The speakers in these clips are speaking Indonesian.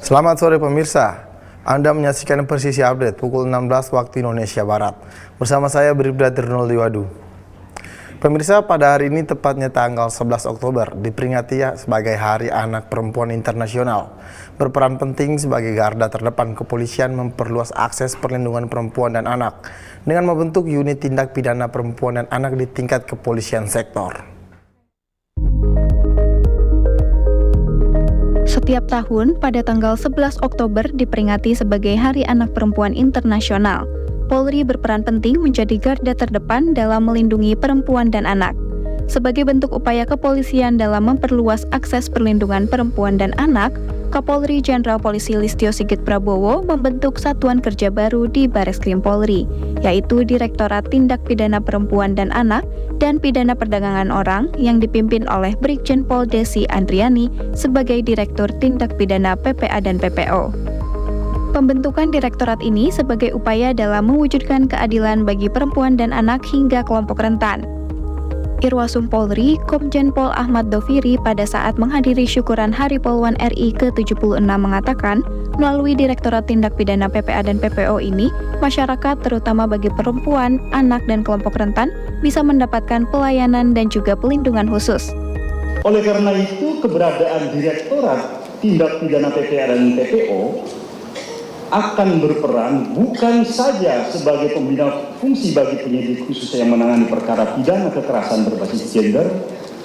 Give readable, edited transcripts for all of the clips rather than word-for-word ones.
Selamat sore pemirsa, Anda menyaksikan Presisi Update pukul 16 waktu Indonesia Barat. Bersama saya Bribda Tirnol Diwadu. Pemirsa, pada hari ini tepatnya tanggal 11 Oktober diperingati sebagai Hari Anak Perempuan Internasional. Berperan penting sebagai garda terdepan kepolisian memperluas akses perlindungan perempuan dan anak dengan membentuk unit tindak pidana perempuan dan anak di tingkat kepolisian sektor. Setiap tahun pada tanggal 11 Oktober diperingati sebagai Hari Anak Perempuan Internasional. Polri berperan penting menjadi garda terdepan dalam melindungi perempuan dan anak. Sebagai bentuk upaya kepolisian dalam memperluas akses perlindungan perempuan dan anak, Kapolri Jenderal Polisi Listio Sigit Prabowo membentuk satuan kerja baru di Bareskrim Polri, yaitu Direktorat Tindak Pidana Perempuan dan Anak dan Pidana Perdagangan Orang yang dipimpin oleh Brigjen Pol Desi Andriani sebagai Direktur Tindak Pidana PPA dan PPO. Pembentukan direktorat ini sebagai upaya dalam mewujudkan keadilan bagi perempuan dan anak hingga kelompok rentan. Irwasum Polri, Komjen Pol Ahmad Doviri pada saat menghadiri syukuran Hari Polwan RI ke-76 mengatakan, melalui Direktorat Tindak Pidana PPA dan PPO ini, masyarakat terutama bagi perempuan, anak, dan kelompok rentan bisa mendapatkan pelayanan dan juga pelindungan khusus. Oleh karena itu, keberadaan Direktorat Tindak Pidana PPA dan PPO akan berperan bukan saja sebagai pembina fungsi bagi penyidik khusus yang menangani perkara pidana kekerasan berbasis gender,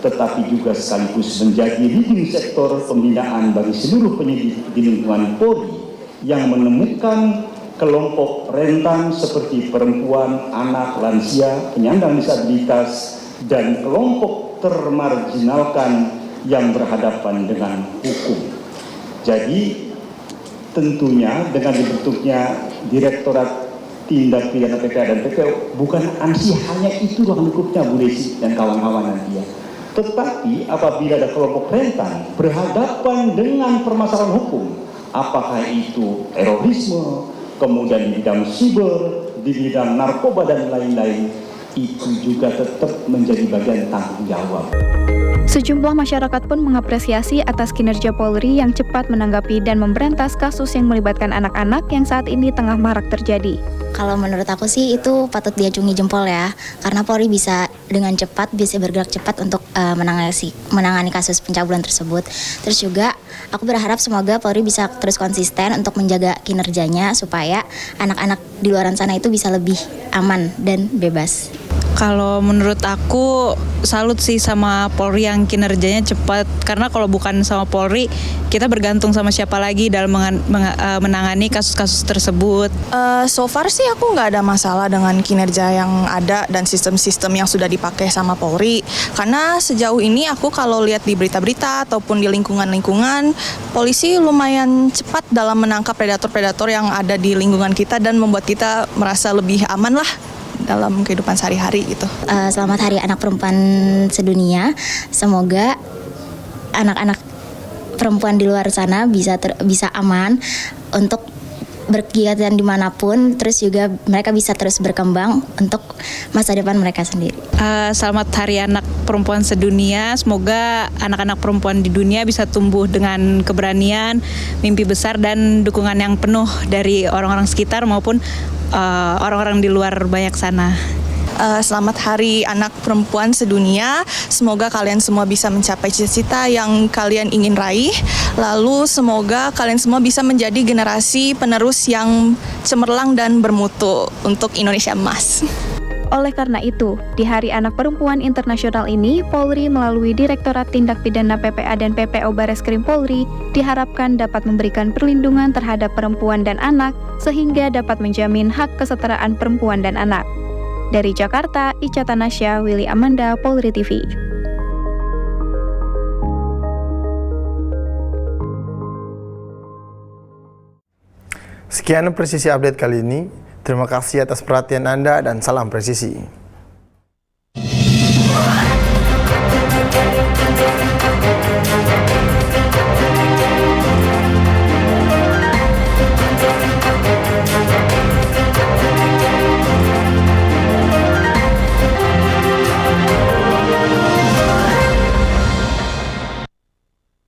tetapi juga sekaligus menjadi leading sektor pembinaan bagi seluruh penyidik di lingkungan Polri yang menemukan kelompok rentan seperti perempuan, anak, lansia, penyandang disabilitas, dan kelompok termarginalkan yang berhadapan dengan hukum. Jadi, tentunya dengan dibentuknya Direktorat Tindak Pidana PPA dan PPO bukan hanya itu ruang lingkupnya Bu Desi dan kawan-kawan nanti ya. Tetapi apabila ada kelompok rentan berhadapan dengan permasalahan hukum, apakah itu terorisme, kemudian di bidang siber, di bidang narkoba dan lain-lain, itu juga tetap menjadi bagian tanggung jawab. Sejumlah masyarakat pun mengapresiasi atas kinerja Polri yang cepat menanggapi dan memberantas kasus yang melibatkan anak-anak yang saat ini tengah marak terjadi. Kalau menurut aku sih itu patut diacungi jempol ya, karena Polri bisa dengan cepat, bisa bergerak cepat untuk menangani kasus pencabulan tersebut. Terus juga aku berharap semoga Polri bisa terus konsisten untuk menjaga kinerjanya supaya anak-anak di luar sana itu bisa lebih aman dan bebas. Kalau menurut aku salut sih sama Polri yang kinerjanya cepat, karena kalau bukan sama Polri kita bergantung sama siapa lagi dalam menangani kasus-kasus tersebut. So far sih aku nggak ada masalah dengan kinerja yang ada dan sistem-sistem yang sudah dipakai sama Polri, karena sejauh ini aku kalau lihat di berita-berita ataupun di lingkungan-lingkungan, polisi lumayan cepat dalam menangkap predator-predator yang ada di lingkungan kita dan membuat kita merasa lebih aman lah dalam kehidupan sehari-hari gitu. Selamat Hari Anak Perempuan Sedunia. Semoga anak-anak perempuan di luar sana bisa aman untuk berkegiatan dimanapun, terus juga mereka bisa terus berkembang untuk masa depan mereka sendiri. Selamat Hari Anak Perempuan Sedunia. Semoga anak-anak perempuan di dunia bisa tumbuh dengan keberanian, mimpi besar, dan dukungan yang penuh dari orang-orang sekitar maupun orang-orang di luar banyak sana. Selamat Hari Anak Perempuan Sedunia. Semoga kalian semua bisa mencapai cita-cita yang kalian ingin raih. Lalu semoga kalian semua bisa menjadi generasi penerus yang cemerlang dan bermutu untuk Indonesia emas. Oleh karena itu, di Hari Anak Perempuan Internasional ini, Polri melalui Direktorat Tindak Pidana PPA dan PPO Bareskrim Polri diharapkan dapat memberikan perlindungan terhadap perempuan dan anak sehingga dapat menjamin hak kesetaraan perempuan dan anak. Dari Jakarta, Ica Tanasya, Willy Amanda, Polri TV. Sekian Presisi Update kali ini. Terima kasih atas perhatian Anda dan salam presisi.